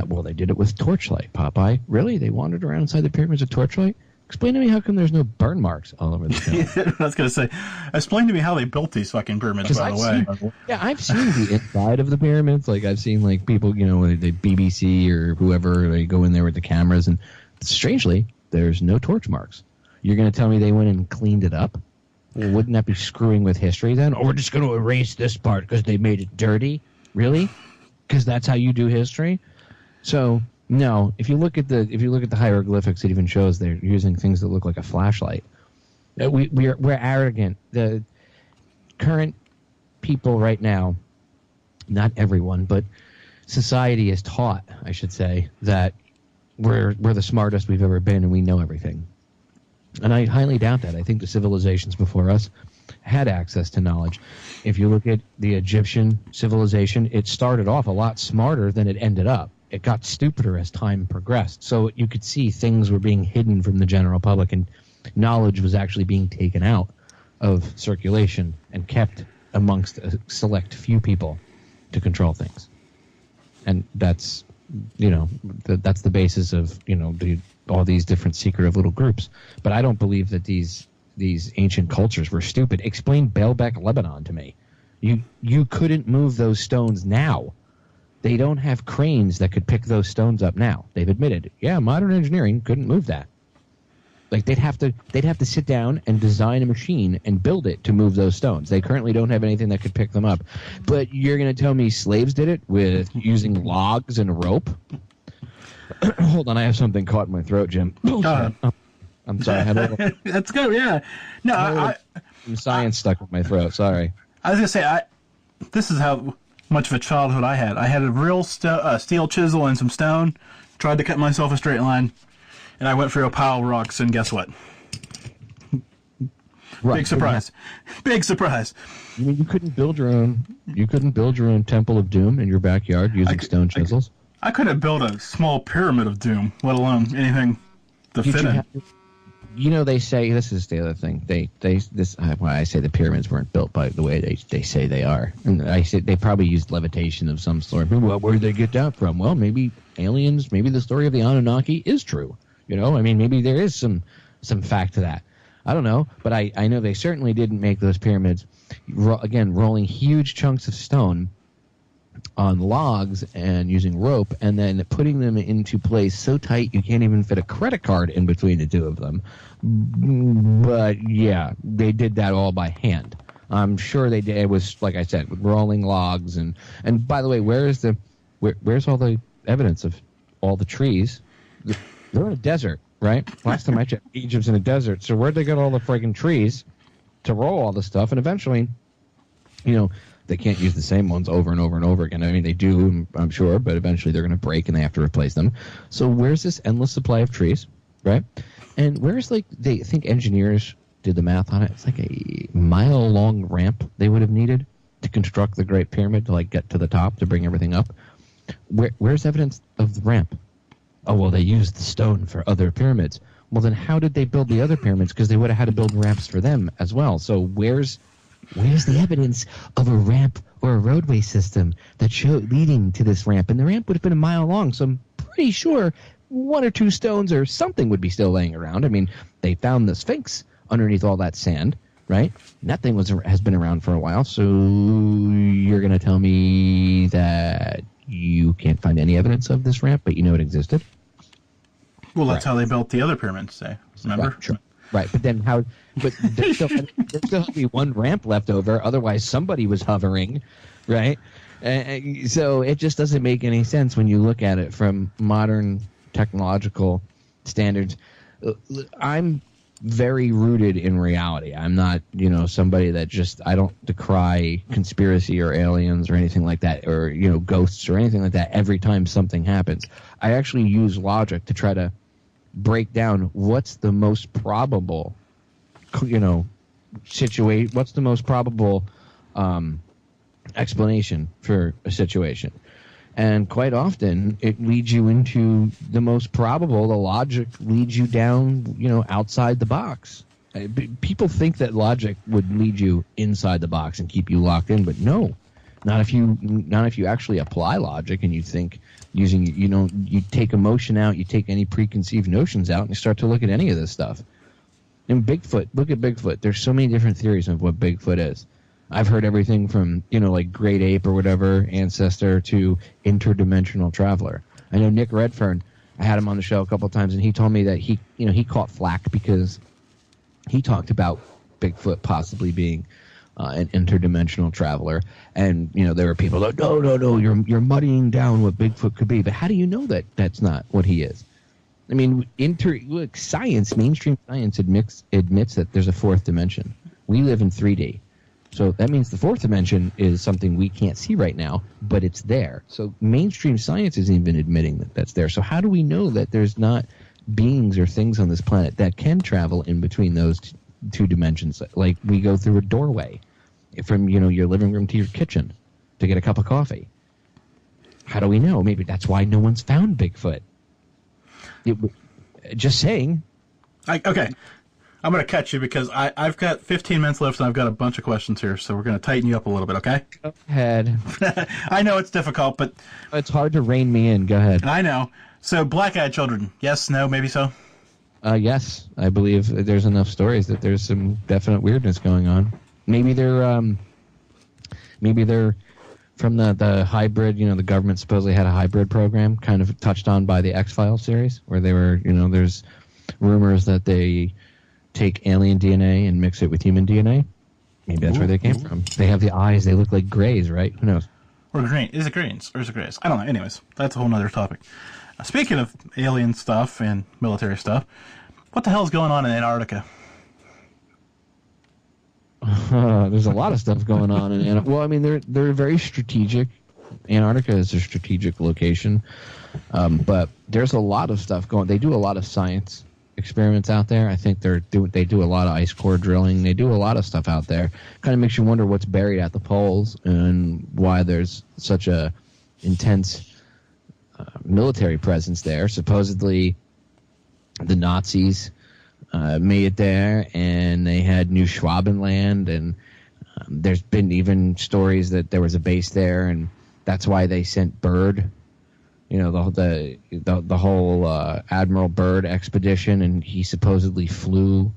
Well, they did it with torchlight, Popeye. Really? They wandered around inside the pyramids with torchlight? Explain to me how come there's no burn marks all over the pyramid. I was going to say, explain to me how they built these fucking pyramids, by the way. I've seen the inside of the pyramids. Like, I've seen, like, people, the BBC or whoever, they go in there with the cameras, and strangely, there's no torch marks. You're going to tell me they went and cleaned it up? Well, wouldn't that be screwing with history then? Or we're just going to erase this part because they made it dirty? Really? Because that's how you do history? So... No, if you look at the hieroglyphics, it even shows they're using things that look like a flashlight. We're arrogant. The current people right now not everyone, but society is taught, I should say, that we're the smartest we've ever been and we know everything. And I highly doubt that. I think the civilizations before us had access to knowledge. If you look at the Egyptian civilization, it started off a lot smarter than it ended up. It got stupider as time progressed. So you could see things were being hidden from the general public, and knowledge was actually being taken out of circulation and kept amongst a select few people to control things. And that's, that's the basis of, all these different secretive little groups. But I don't believe that these ancient cultures were stupid. Explain Baalbek, Lebanon to me. You couldn't move those stones now. They don't have cranes that could pick those stones up now. They've admitted, modern engineering couldn't move that. Like they'd have to sit down and design a machine and build it to move those stones. They currently don't have anything that could pick them up. But you're going to tell me slaves did it with using logs and rope? Hold on, I have something caught in my throat, Jim. I'm sorry. I had a little, That's good. Yeah. No, some science stuck in my throat. Sorry. I was gonna say this is how much of a childhood I had. I had a real steel chisel and some stone. Tried to cut myself a straight line, and I went through a pile of rocks. And guess what? Right. Big surprise! Big surprise! You mean you couldn't build your own? You couldn't build your own Temple of Doom in your backyard using stone chisels? I couldn't build a small pyramid of doom, let alone anything to fit in. They say, this is the other thing. Why I say the pyramids weren't built by the way they say they are. And I say they probably used levitation of some sort. Well, where did they get that from? Well, maybe aliens, maybe the story of the Anunnaki is true. Maybe there is some fact to that. I don't know, but I know they certainly didn't make those pyramids, again, rolling huge chunks of stone on logs and using rope and then putting them into place so tight you can't even fit a credit card in between the two of them. But yeah, they did that all by hand. I'm sure they did. It was, like I said, with rolling logs and by the way, where's all the evidence of all the trees? They're in a desert, right? Last time I checked, Egypt's in a desert. So where'd they get all the friggin' trees to roll all the stuff? And eventually, they can't use the same ones over and over and over again. I mean, they do, I'm sure, but eventually they're going to break and they have to replace them. So where's this endless supply of trees, right? And where's, they think engineers did the math on it. It's like a mile-long ramp they would have needed to construct the Great Pyramid to, get to the top to bring everything up. Where's evidence of the ramp? Oh, well, they used the stone for other pyramids. Well, then how did they build the other pyramids? Because they would have had to build ramps for them as well. So where's the evidence of a ramp or a roadway system that showed leading to this ramp? And the ramp would have been a mile long, so I'm pretty sure one or two stones or something would be still laying around. I mean, they found the Sphinx underneath all that sand, right? And that thing has been around for a while, so you're going to tell me that you can't find any evidence of this ramp, but you know it existed? Well, that's how they built the other pyramids, remember? Right, sure. Right, but then how? But there still had to be one ramp left over. Otherwise, somebody was hovering, right? So it just doesn't make any sense when you look at it from modern technological standards. I'm very rooted in reality. I'm not, somebody that I don't decry conspiracy or aliens or anything like that, or ghosts or anything like that. Every time something happens, I actually use logic to try to break down what's the most probable, situation. What's the most probable explanation for a situation, and quite often it leads you into the most probable. The logic leads you down, outside the box. People think that logic would lead you inside the box and keep you locked in, but no. Not if you actually apply logic and you think using, you take emotion out, you take any preconceived notions out, and you start to look at any of this stuff. And Bigfoot, look at Bigfoot. There's so many different theories of what Bigfoot is. I've heard everything from, great ape or whatever, ancestor, to interdimensional traveler. I know Nick Redfern, I had him on the show a couple of times, and he told me that he caught flack because he talked about Bigfoot possibly being an interdimensional traveler, and there were people like, no, you're muddying down what Bigfoot could be. But how do you know that that's not what he is? I mean, science, mainstream science admits that there's a fourth dimension. We live in 3D. So that means the fourth dimension is something we can't see right now, but it's there. So mainstream science isn't even admitting that that's there. So how do we know that there's not beings or things on this planet that can travel in between those two dimensions? Like we go through a doorway from, your living room to your kitchen to get a cup of coffee. How do we know? Maybe that's why no one's found Bigfoot. Just saying. Okay. I'm going to cut you because I've got 15 minutes left and I've got a bunch of questions here, so we're going to tighten you up a little bit, okay? Go ahead. I know it's difficult, but... It's hard to rein me in. Go ahead. I know. So, black-eyed children. Yes, no, maybe so? Yes. I believe there's enough stories that there's some definite weirdness going on. Maybe they're from the hybrid, the government supposedly had a hybrid program, kind of touched on by the X-Files series, where they were, there's rumors that they take alien DNA and mix it with human DNA. Maybe that's where they came from. They have the eyes. They look like grays, right? Who knows? Or green. Is it greens or is it grays? I don't know. Anyways, that's a whole other topic. Speaking of alien stuff and military stuff, what the hell is going on in Antarctica? There's a lot of stuff going on in Antarctica. Well, I mean, they're very strategic. Antarctica is a strategic location, but there's a lot of stuff going. They do a lot of science experiments out there. I think they do a lot of ice core drilling. They do a lot of stuff out there. Kind of makes you wonder what's buried at the poles and why there's such a intense military presence there. Supposedly, the Nazis made it there, and they had New Schwabenland, and there's been even stories that there was a base there, and that's why they sent Byrd. The whole Admiral Byrd expedition, and he supposedly flew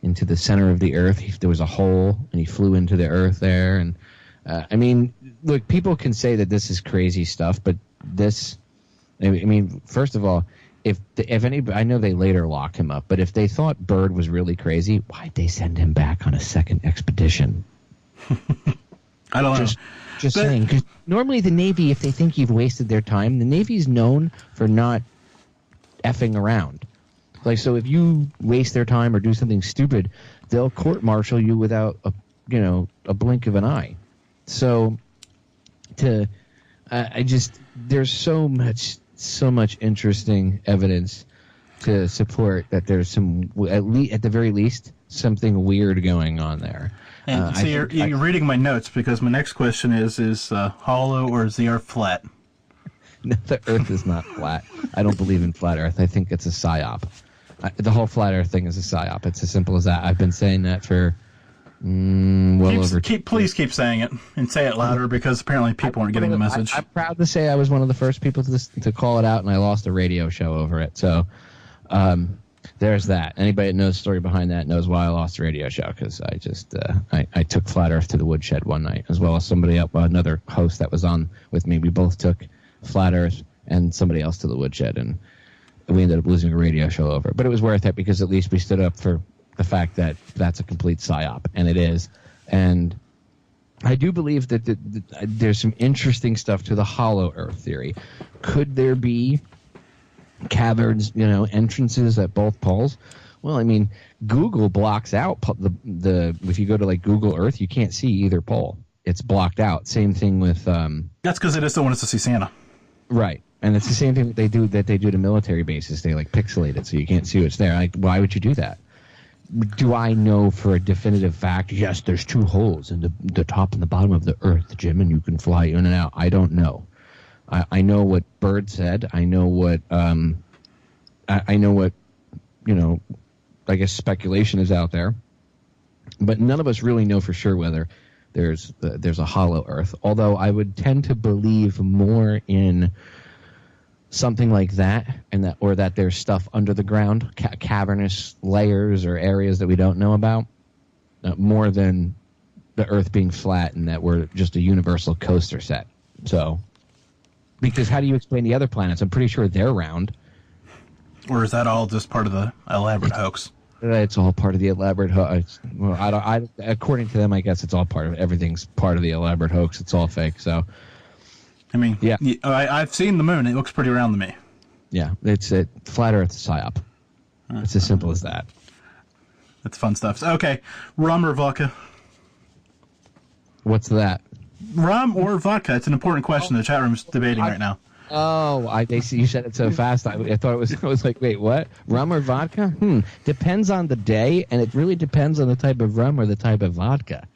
into the center of the Earth. There was a hole, and he flew into the Earth there. And I mean, look, people can say that this is crazy stuff, but this, I mean, first of all, if anybody, I know they later lock him up, but if they thought Byrd was really crazy, why'd they send him back on a second expedition? I don't know. Just saying, because normally the Navy, if they think you've wasted their time, the Navy's known for not effing around. Like, so if you waste their time or do something stupid, they'll court-martial you without a blink of an eye. So, there's so much interesting evidence to support that there's at the very least, something weird going on there. And so you're reading my notes because my next question is hollow or is the Earth flat? No, the Earth is not flat. I don't believe in flat Earth. I think it's a psyop. The whole flat Earth thing is a psyop. It's as simple as that. I've been saying that for Please keep saying it and say it louder because apparently people aren't getting the message. I'm proud to say I was one of the first people to call it out, and I lost a radio show over it. So there's that. Anybody that knows the story behind that knows why I lost the radio show, because I just I took Flat Earth to the woodshed one night, as well as another host that was on with me. We both took Flat Earth and somebody else to the woodshed, and we ended up losing a radio show over it. But it was worth it because at least we stood up for the fact that that's a complete psyop, and it is. And I do believe that there's some interesting stuff to the hollow Earth theory. Could there be caverns, entrances at both poles? Well, I mean, Google blocks out the if you go to like Google Earth, you can't see either pole. It's blocked out. Same thing with that's because they just don't want us to see Santa. Right. And it's the same thing they do to military bases. They like pixelate it so you can't see what's there. Like, why would you do that? Do I know for a definitive fact? Yes, there's two holes in the top and the bottom of the Earth, Jim, and you can fly in and out. I don't know. I know what Byrd said. I know what I know what I guess speculation is out there, but none of us really know for sure whether there's a hollow Earth. Although I would tend to believe more in something like that, or that there's stuff under the ground, cavernous layers or areas that we don't know about, more than the Earth being flat and that we're just a universal coaster set. So, because how do you explain the other planets? I'm pretty sure they're round. Or is that all just part of the elaborate hoax? It's all part of the elaborate hoax. Well, according to them, I guess it's all part of it. Everything's part of the elaborate hoax. It's all fake. So, I mean, yeah, I've seen the moon. It looks pretty round to me. Yeah, it's a flat Earth psyop. It's as simple as that. That's fun stuff. So, okay, rum or vodka? What's that? Rum or vodka? It's an important question the chat room's debating right now. Oh, they see you said it so fast. I thought it was. I was like, wait, what? Rum or vodka? Depends on the day, and it really depends on the type of rum or the type of vodka.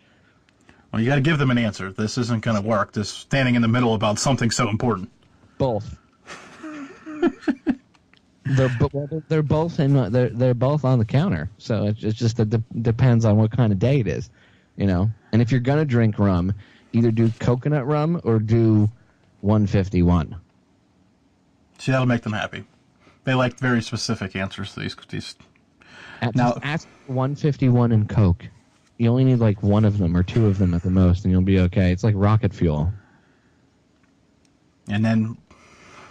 Well, you got to give them an answer. This isn't going to work. Just standing in the middle about something so important. Both. They're both they're both on the counter. So it just depends on what kind of day it is, you know. And if you're gonna drink rum, either do coconut rum or do 151. See, that'll make them happy. They like very specific answers to these. Now, ask 151 and Coke. You only need like one of them or two of them at the most, and you'll be okay. It's like rocket fuel. And then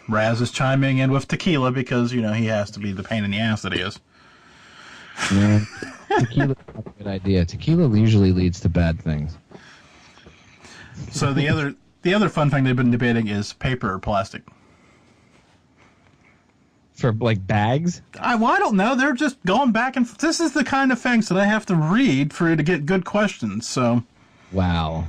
Raz is chiming in with tequila because, you know, he has to be the pain in the ass that he is. Yeah, tequila's not a good idea. Tequila usually leads to bad things. So the other fun thing they've been debating is paper or plastic. For like bags? I don't know. They're just going back and this is the kind of things that I have to read for you to get good questions. So, wow.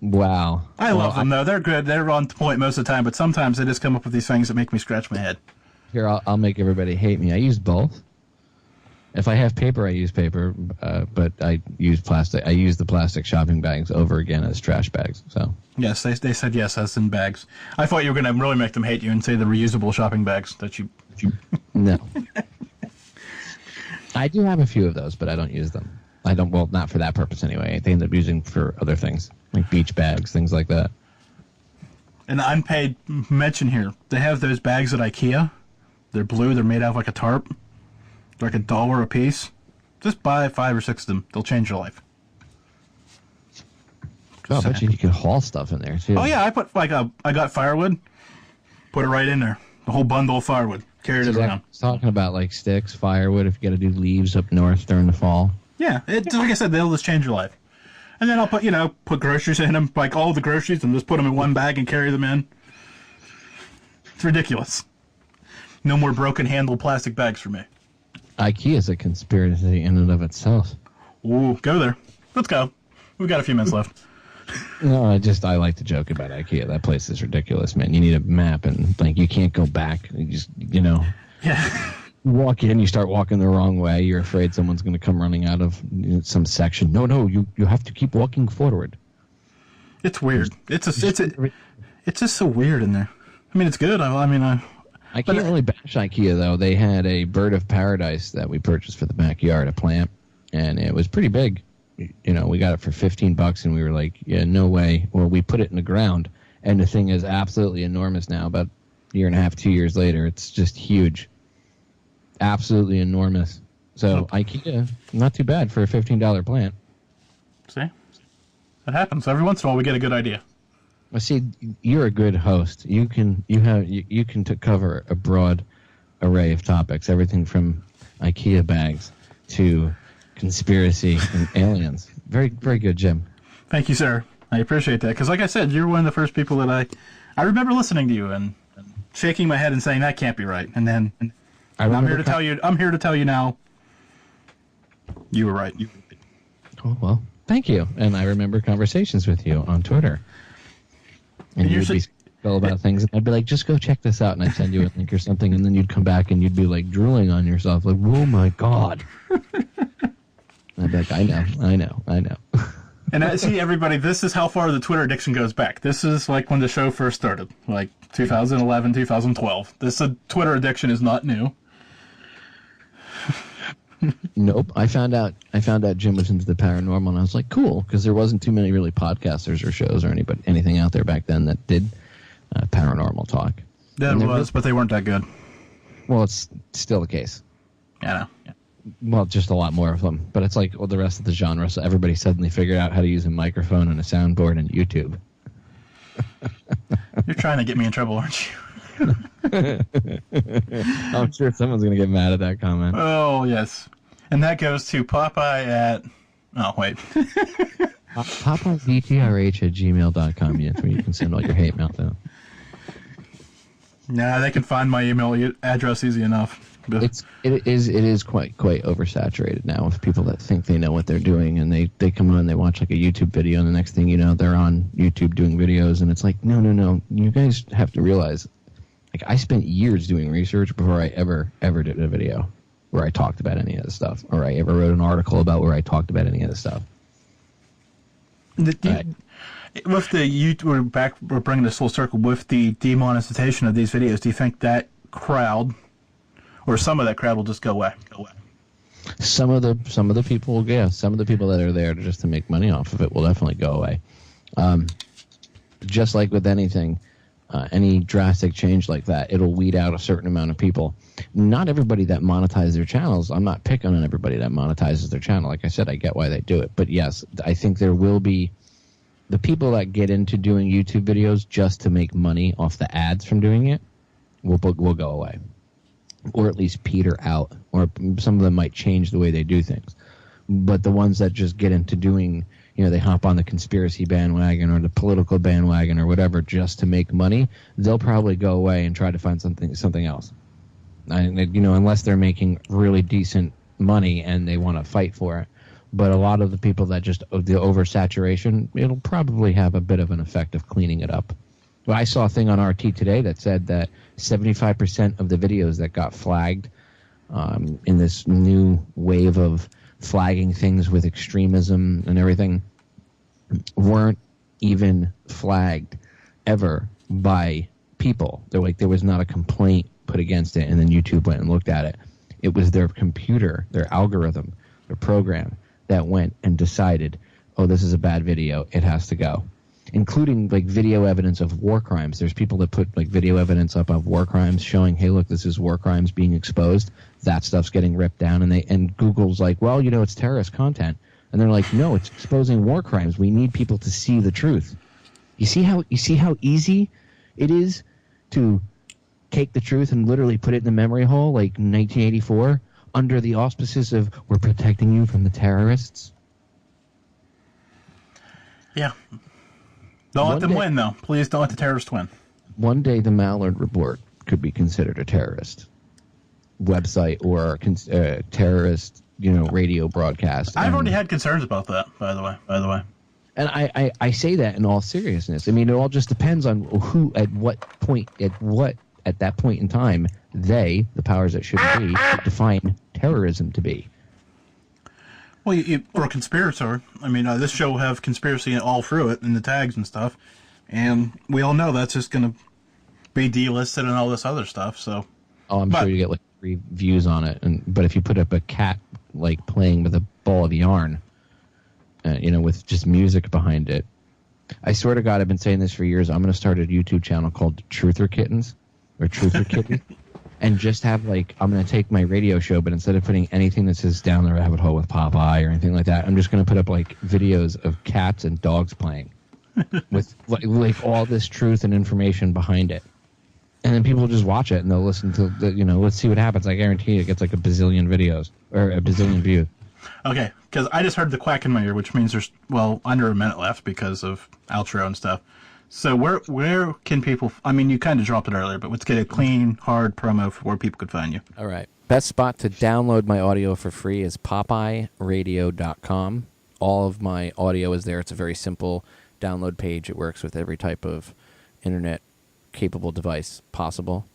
I love them though. They're good. They're on point most of the time, but sometimes they just come up with these things that make me scratch my head. Here, I'll make everybody hate me. I use both. If I have paper, I use paper, but I use plastic. I use the plastic shopping bags over again as trash bags. So yes, they said yes, as in bags. I thought you were going to really make them hate you and say the reusable shopping bags that you. No. I do have a few of those, but I don't use them. I don't. Well, not for that purpose anyway. They end up using for other things, like beach bags, things like that. An unpaid mention here. They have those bags at IKEA. They're blue. They're made out of like a tarp. They're like $1 a piece. Just buy 5 or 6 of them. They'll change your life. Oh, I bet you can haul stuff in there too. Oh yeah, I got firewood. Put it right in there. The whole bundle of firewood. Carried it around. Talking about like sticks, firewood. If you got to do leaves up north during the fall. Yeah, like I said, they'll just change your life. And then I'll put groceries in them, like all the groceries, and just put them in one bag and carry them in. It's ridiculous. No more broken handle plastic bags for me. IKEA is a conspiracy in and of itself. Ooh, go there. Let's go. We've got a few minutes left. No, I like to joke about IKEA. That place is ridiculous, man. You need a map, and like you can't go back. You just, Yeah. You walk in, you start walking the wrong way. You're afraid someone's going to come running out of some section. No, you have to keep walking forward. It's weird. It's just so weird in there. I mean, it's good. I can't really bash IKEA, though. They had a bird of paradise that we purchased for the backyard, a plant, and it was pretty big. You know, we got it for $15, and we were like, yeah, no way. Well, we put it in the ground, and the thing is absolutely enormous now. About a year and a half, 2 years later, it's just huge. Absolutely enormous. So IKEA, not too bad for a $15 plant. See? That happens. Every once in a while, we get a good idea. Well, see, you're a good host. You can cover a broad array of topics, everything from IKEA bags to conspiracy and aliens. Very, very good, Jim. Thank you, sir. I appreciate that. Because like I said, you're one of the first people that I remember listening to you and shaking my head and saying, that can't be right. And then I'm here to tell you now, you were right. Oh, well, thank you. And I remember conversations with you on Twitter. And you'd be spill about things, and I'd be like, just go check this out, and I'd send you a link or something, and then you'd come back and you'd be like drooling on yourself, like, oh my God. And I'd be like, I know. And see, everybody, this is how far the Twitter addiction goes back. This is like when the show first started, like 2011, 2012. The Twitter addiction is not new. Nope. I found out Jim was into the paranormal, and I was like, cool, because there wasn't too many really podcasters or shows or anything out there back then that did paranormal talk. That was, but they weren't that good. Well, it's still the case. Yeah, I know. Yeah. Well, just a lot more of them. But it's like the rest of the genre, so everybody suddenly figured out how to use a microphone and a soundboard and YouTube. You're trying to get me in trouble, aren't you? I'm sure someone's going to get mad at that comment. Oh, yes. And that goes to Popeye at... Oh, wait. PopeyeDTRH@gmail.com. That's where you can send all your hate mail to. Nah, they can find my email address easy enough. It is quite oversaturated now with people that think they know what they're doing, and they come on, they watch like a YouTube video, and the next thing you know, they're on YouTube doing videos, and it's like, no, you guys have to realize, like, I spent years doing research before I ever did a video where I talked about any of this stuff, or I ever wrote an article about where I talked about any of this stuff. With we're bringing this full circle with the demonetization of these videos. Do you think that crowd, or some of that crowd, will just go away? Some of the people, yeah, some of the people that are there just to make money off of it will definitely go away. Just like with anything, any drastic change like that, it'll weed out a certain amount of people. Not everybody that monetizes their channels, I'm not picking on everybody that monetizes their channel. Like I said, I get why they do it. But yes, I think there will be the people that get into doing YouTube videos just to make money off the ads from doing it will go away. Or at least peter out. Or some of them might change the way they do things. But the ones that just get into doing, they hop on the conspiracy bandwagon or the political bandwagon or whatever just to make money, they'll probably go away and try to find something else. Unless they're making really decent money and they want to fight for it. But a lot of the people that just, the oversaturation, it'll probably have a bit of an effect of cleaning it up. Well, I saw a thing on RT today that said that 75% of the videos that got flagged in this new wave of flagging things with extremism and everything weren't even flagged ever by people. They're like, there was not a complaint put against it, and then YouTube went and looked at it. It was their computer, their algorithm, their program that went and decided, oh, this is a bad video, it has to go. Including like video evidence of war crimes. There's people that put like video evidence up of war crimes showing, hey, look, this is war crimes being exposed. That stuff's getting ripped down, and Google's like, well, it's terrorist content. And they're like, no, it's exposing war crimes. We need people to see the truth. You see how easy it is to take the truth and literally put it in the memory hole like 1984 under the auspices of we're protecting you from the terrorists? Yeah. Don't let them win, though. Please don't let the terrorists win. One day the Malliard report could be considered a terrorist website or terrorist, radio broadcast. I've already had concerns about that, by the way. And I say that in all seriousness. I mean, it all just depends on who, at that point in time, they, the powers that should be, define terrorism to be. Well, or a conspirator. I mean, this show will have conspiracy all through it, and the tags and stuff. And we all know that's just going to be delisted and all this other stuff, so... Oh, I'm sure you get, like, 3 views on it. But if you put up a cat, like, playing with a ball of yarn, with just music behind it... I swear to God, I've been saying this for years. I'm going to start a YouTube channel called Truther Kittens, or Truther Kitten. And just have, like, I'm going to take my radio show, but instead of putting anything that says Down the Rabbit Hole with Popeye or anything like that, I'm just going to put up, like, videos of cats and dogs playing with, like, all this truth and information behind it. And then people will just watch it, and they'll listen to, let's see what happens. I guarantee you it gets, like, a bazillion videos, or a bazillion views. Okay, because I just heard the quack in my ear, which means there's, under a minute left because of outro and stuff. So where can people... I mean, you kind of dropped it earlier, but let's get a clean, hard promo for where people could find you. All right. Best spot to download my audio for free is popeyeradio.com. All of my audio is there. It's a very simple download page. It works with every type of internet-capable device possible.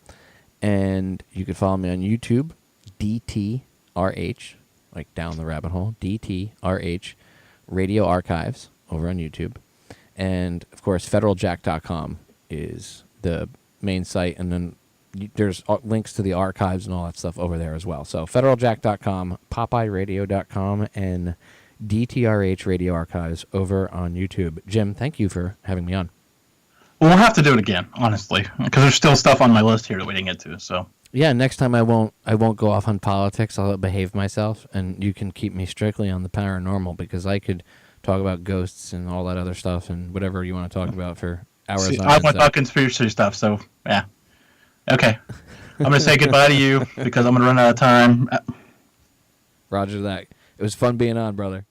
And you can follow me on YouTube, DTRH, like Down the Rabbit Hole, DTRH, Radio Archives, over on YouTube. And, of course, federaljack.com is the main site, and then there's links to the archives and all that stuff over there as well. So federaljack.com, popeyeradio.com, and DTRH Radio Archives over on YouTube. Jim, thank you for having me on. Well, we'll have to do it again, honestly, because there's still stuff on my list here that we didn't get to. So yeah, next time I won't go off on politics. I'll behave myself, and you can keep me strictly on the paranormal, because I could talk about ghosts and all that other stuff and whatever you want to talk about for hours. See, I want to talk conspiracy stuff, so yeah. Okay. I'm going to say goodbye to you because I'm going to run out of time. Roger that. It was fun being on, brother.